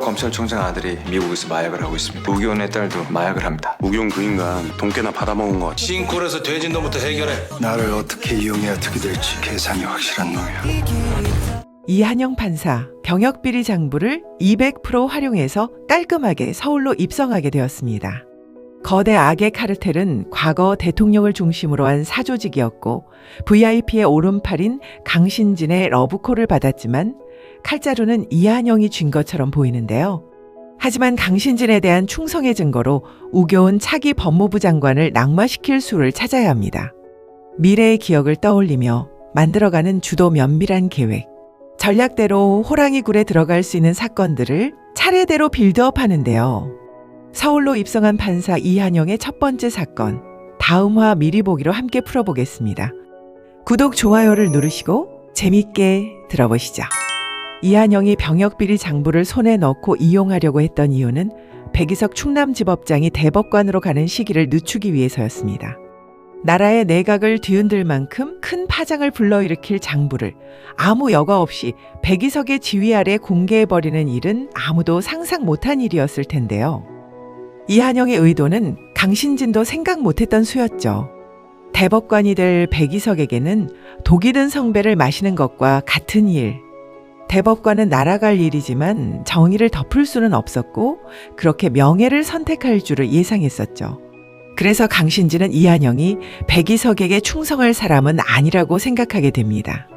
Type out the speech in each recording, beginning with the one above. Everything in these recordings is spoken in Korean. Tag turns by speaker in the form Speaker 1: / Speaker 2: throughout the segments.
Speaker 1: 검찰총장 아들이 미국에서 마약을 하고 있습니다. 우기훈의 딸도 마약을 합니다.
Speaker 2: 우기훈 그 인간 돈 꽤나 받아먹은 것 같아.
Speaker 3: 싱콜에서 돼진 놈부터 해결해.
Speaker 4: 나를 어떻게 이용해야 어떻게 될지 계산이 확실한 놈이야.
Speaker 5: 이한영 판사 병역비리 장부를 200% 활용해서 깔끔하게 서울로 입성하게 되었습니다. 거대 악의 카르텔은 과거 대통령을 중심으로 한 사조직이었고 VIP의 오른팔인 강신진의 러브콜을 받았지만 칼자루는 이한영이 쥔 것처럼 보이는데요. 하지만 강신진에 대한 충성의 증거로 우겨운 차기 법무부 장관을 낙마시킬 수를 찾아야 합니다. 미래의 기억을 떠올리며 만들어가는 주도 면밀한 계획. 전략대로 호랑이 굴에 들어갈 수 있는 사건들을 차례대로 빌드업하는데요. 서울로 입성한 판사 이한영의 첫 번째 사건, 다음화 미리 보기로 함께 풀어보겠습니다. 구독, 좋아요를 누르시고 재밌게 들어보시죠. 이한영이 병역비리 장부를 손에 넣고 이용하려고 했던 이유는 백이석 충남지법장이 대법관으로 가는 시기를 늦추기 위해서였습니다. 나라의 내각을 뒤흔들 만큼 큰 파장을 불러일으킬 장부를 아무 여과 없이 백이석의 지휘 아래 공개해버리는 일은 아무도 상상 못한 일이었을 텐데요. 이한영의 의도는 강신진도 생각 못했던 수였죠. 대법관이 될 백이석에게는 독이 든 성배를 마시는 것과 같은 일. 대법관은 날아갈 일이지만 정의를 덮을 수는 없었고 그렇게 명예를 선택할 줄을 예상했었죠. 그래서 강신진은 이한영이 백이석에게 충성할 사람은 아니라고 생각하게 됩니다.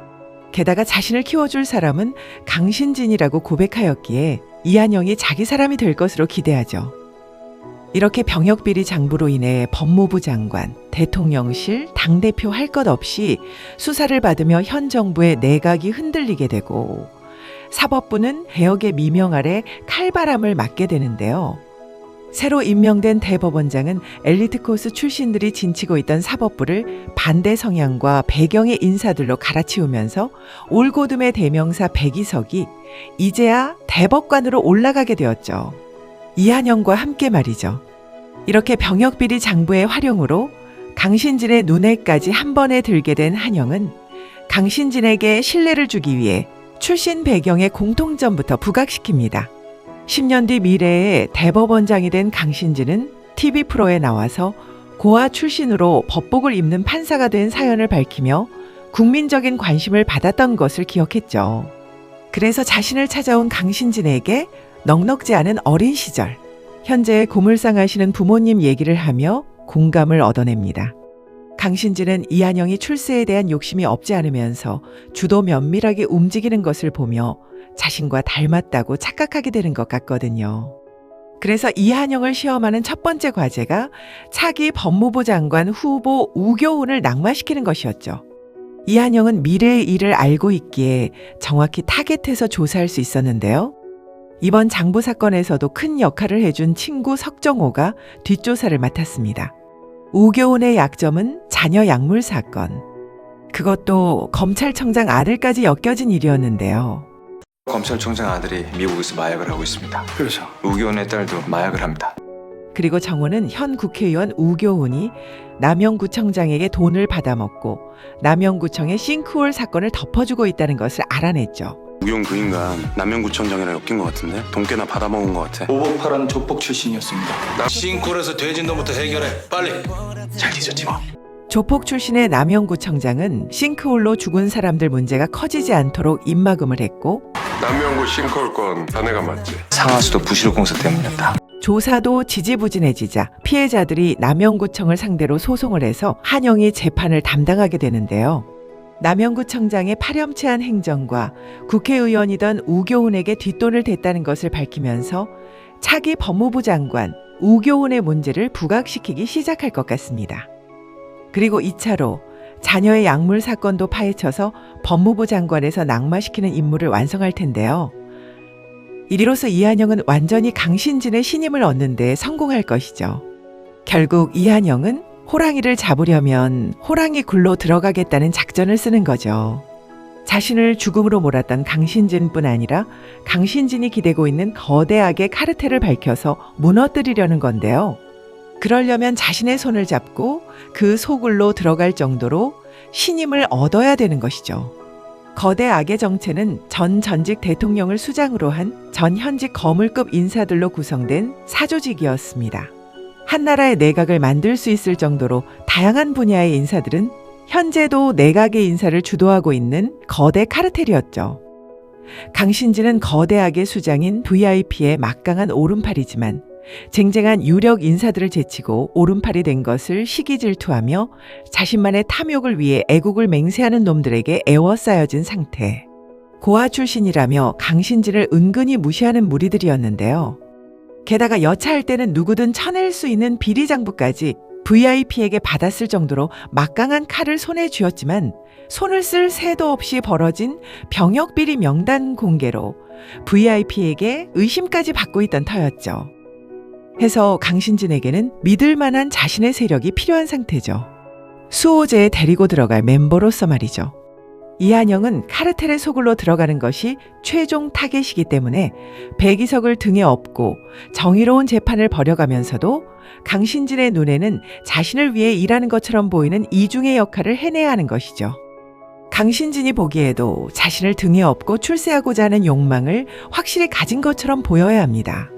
Speaker 5: 게다가 자신을 키워줄 사람은 강신진이라고 고백하였기에 이한영이 자기 사람이 될 것으로 기대하죠. 이렇게 병역비리 장부로 인해 법무부 장관, 대통령실, 당대표 할 것 없이 수사를 받으며 현 정부의 내각이 흔들리게 되고 사법부는 개혁의 미명 아래 칼바람을 맞게 되는데요. 새로 임명된 대법원장은 엘리트 코스 출신들이 진치고 있던 사법부를 반대 성향과 배경의 인사들로 갈아치우면서 올고듬의 대명사 백이석이 이제야 대법관으로 올라가게 되었죠. 이한영과 함께 말이죠. 이렇게 병역비리 장부의 활용으로 강신진의 눈에까지 한 번에 들게 된 한영은 강신진에게 신뢰를 주기 위해 출신 배경의 공통점부터 부각시킵니다. 10년 뒤 미래에 대법원장이 된 강신진은 TV 프로에 나와서 고아 출신으로 법복을 입는 판사가 된 사연을 밝히며 국민적인 관심을 받았던 것을 기억했죠. 그래서 자신을 찾아온 강신진에게 넉넉지 않은 어린 시절, 현재 고물상하시는 부모님 얘기를 하며 공감을 얻어냅니다. 강신진은 이한영이 출세에 대한 욕심이 없지 않으면서 주도 면밀하게 움직이는 것을 보며 자신과 닮았다고 착각하게 되는 것 같거든요. 그래서 이한영을 시험하는 첫 번째 과제가 차기 법무부 장관 후보 우교훈을 낙마시키는 것이었죠. 이한영은 미래의 일을 알고 있기에 정확히 타겟해서 조사할 수 있었는데요. 이번 장부 사건에서도 큰 역할을 해준 친구 석정호가 뒷조사를 맡았습니다. 우교훈의 약점은 자녀 약물 사건. 그것도 검찰청장 아들까지 엮여진 일이었는데요.
Speaker 1: 검찰총장 아들이 미국에서 마약을 하고 있습니다.
Speaker 4: 그래서
Speaker 1: 우기훈의 딸도 마약을 합니다.
Speaker 5: 그리고 정호는 현 국회의원 우교훈이 남영구청장에게 돈을 받아먹고 남영구청의 싱크홀 사건을 덮어주고 있다는 것을 알아냈죠.
Speaker 2: 우기훈 그 인간 남영구청장이랑 엮인 것 같은데 돈 꽤나 받아먹은 것 같아.
Speaker 4: 오복파란 족복 출신이었습니다.
Speaker 3: 싱콜에서 돼진 놈부터 해결해. 빨리.
Speaker 4: 잘 뒤졌지 뭐.
Speaker 5: 조폭 출신의 남영구청장은 싱크홀로 죽은 사람들 문제가 커지지 않도록 입막음을 했고
Speaker 6: 남영구 싱크홀 건 자네가 맞지?
Speaker 1: 상하수도 부실공사 때문이었다.
Speaker 5: 조사도 지지부진해지자 피해자들이 남영구청을 상대로 소송을 해서 한영이 재판을 담당하게 되는데요. 남영구청장의 파렴치한 행정과 국회의원이던 우교훈에게 뒷돈을 댔다는 것을 밝히면서 차기 법무부 장관 우교훈의 문제를 부각시키기 시작할 것 같습니다. 그리고 2차로 자녀의 약물 사건도 파헤쳐서 법무부 장관에서 낙마시키는 임무를 완성할 텐데요. 이리로서 이한영은 완전히 강신진의 신임을 얻는 데 성공할 것이죠. 결국 이한영은 호랑이를 잡으려면 호랑이 굴로 들어가겠다는 작전을 쓰는 거죠. 자신을 죽음으로 몰았던 강신진뿐 아니라 강신진이 기대고 있는 거대하게 카르텔을 밝혀서 무너뜨리려는 건데요. 그러려면 자신의 손을 잡고 그 소굴로 들어갈 정도로 신임을 얻어야 되는 것이죠. 거대 악의 정체는 전 전직 대통령을 수장으로 한 전 현직 거물급 인사들로 구성된 사조직이었습니다. 한 나라의 내각을 만들 수 있을 정도로 다양한 분야의 인사들은 현재도 내각의 인사를 주도하고 있는 거대 카르텔이었죠. 강신지는 거대 악의 수장인 VIP의 막강한 오른팔이지만 쟁쟁한 유력 인사들을 제치고 오른팔이 된 것을 시기질투하며 자신만의 탐욕을 위해 애국을 맹세하는 놈들에게 애워싸여진 상태. 고아 출신이라며 강신지를 은근히 무시하는 무리들이었는데요. 게다가 여차할 때는 누구든 쳐낼 수 있는 비리장부까지 VIP에게 받았을 정도로 막강한 칼을 손에 쥐었지만 손을 쓸 새도 없이 벌어진 병역비리 명단 공개로 VIP에게 의심까지 받고 있던 터였죠. 해서 강신진에게는 믿을 만한 자신의 세력이 필요한 상태죠. 수호제에 데리고 들어갈 멤버로서 말이죠. 이한영은 카르텔의 소굴로 들어가는 것이 최종 타겟이기 때문에 백이석을 등에 업고 정의로운 재판을 벌여가면서도 강신진의 눈에는 자신을 위해 일하는 것처럼 보이는 이중의 역할을 해내야 하는 것이죠. 강신진이 보기에도 자신을 등에 업고 출세하고자 하는 욕망을 확실히 가진 것처럼 보여야 합니다.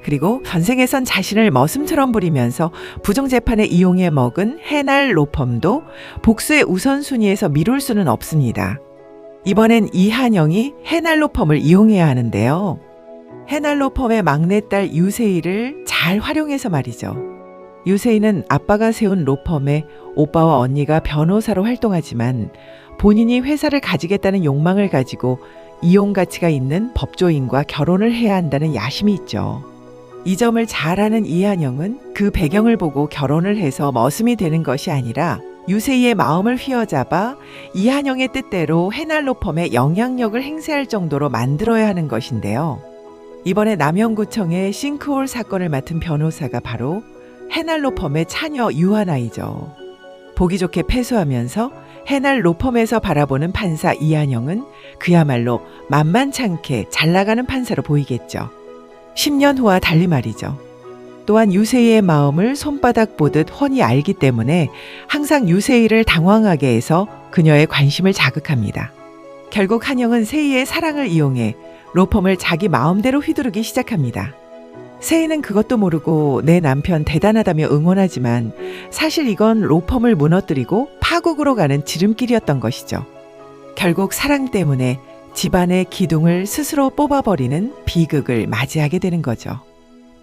Speaker 5: 그리고 전생에선 자신을 머슴처럼 부리면서 부정재판에 이용해 먹은 해날 로펌도 복수의 우선순위에서 미룰 수는 없습니다. 이번엔 이한영이 해날 로펌을 이용해야 하는데요. 해날 로펌의 막내딸 유세이를 잘 활용해서 말이죠. 유세이는 아빠가 세운 로펌에 오빠와 언니가 변호사로 활동하지만 본인이 회사를 가지겠다는 욕망을 가지고 이용 가치가 있는 법조인과 결혼을 해야 한다는 야심이 있죠. 이 점을 잘 아는 이한영은 그 배경을 보고 결혼을 해서 머슴이 되는 것이 아니라 유세이의 마음을 휘어잡아 이한영의 뜻대로 해날 로펌의 영향력을 행사할 정도로 만들어야 하는 것인데요. 이번에 남영구청의 싱크홀 사건을 맡은 변호사가 바로 해날 로펌의 차녀 유하나이죠. 보기 좋게 패소하면서 해날 로펌에서 바라보는 판사 이한영은 그야말로 만만찮게 잘 나가는 판사로 보이겠죠. 10년 후와 달리 말이죠. 또한 유세이의 마음을 손바닥 보듯 훤히 알기 때문에 항상 유세이를 당황하게 해서 그녀의 관심을 자극합니다. 결국 한영은 세이의 사랑을 이용해 로펌을 자기 마음대로 휘두르기 시작합니다. 세이는 그것도 모르고 내 남편 대단하다며 응원하지만 사실 이건 로펌을 무너뜨리고 파국으로 가는 지름길이었던 것이죠. 결국 사랑 때문에 집안의 기둥을 스스로 뽑아버리는 비극을 맞이하게 되는 거죠.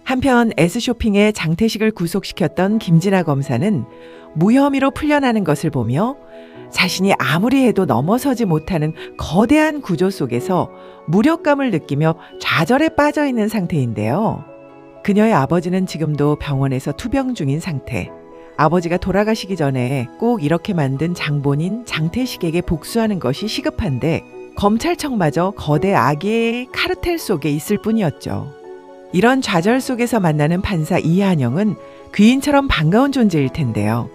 Speaker 5: 한편 S쇼핑의 장태식을 구속시켰던 김진아 검사는 무혐의로 풀려나는 것을 보며 자신이 아무리 해도 넘어서지 못하는 거대한 구조 속에서 무력감을 느끼며 좌절에 빠져 있는 상태인데요. 그녀의 아버지는 지금도 병원에서 투병 중인 상태. 아버지가 돌아가시기 전에 꼭 이렇게 만든 장본인 장태식에게 복수하는 것이 시급한데 검찰청마저 거대 악의 카르텔 속에 있을 뿐이었죠. 이런 좌절 속에서 만나는 판사 이한영은 귀인처럼 반가운 존재일 텐데요.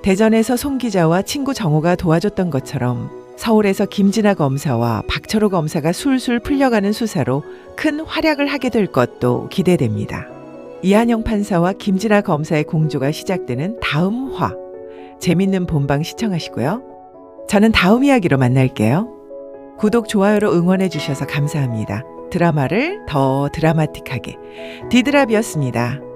Speaker 5: 대전에서 송 기자와 친구 정호가 도와줬던 것처럼 서울에서 김진아 검사와 박철호 검사가 술술 풀려가는 수사로 큰 활약을 하게 될 것도 기대됩니다. 이한영 판사와 김진아 검사의 공조가 시작되는 다음 화. 재밌는 본방 시청하시고요. 저는 다음 이야기로 만날게요. 구독, 좋아요로 응원해 주셔서 감사합니다. 드라마를 더 드라마틱하게 디드랍이었습니다.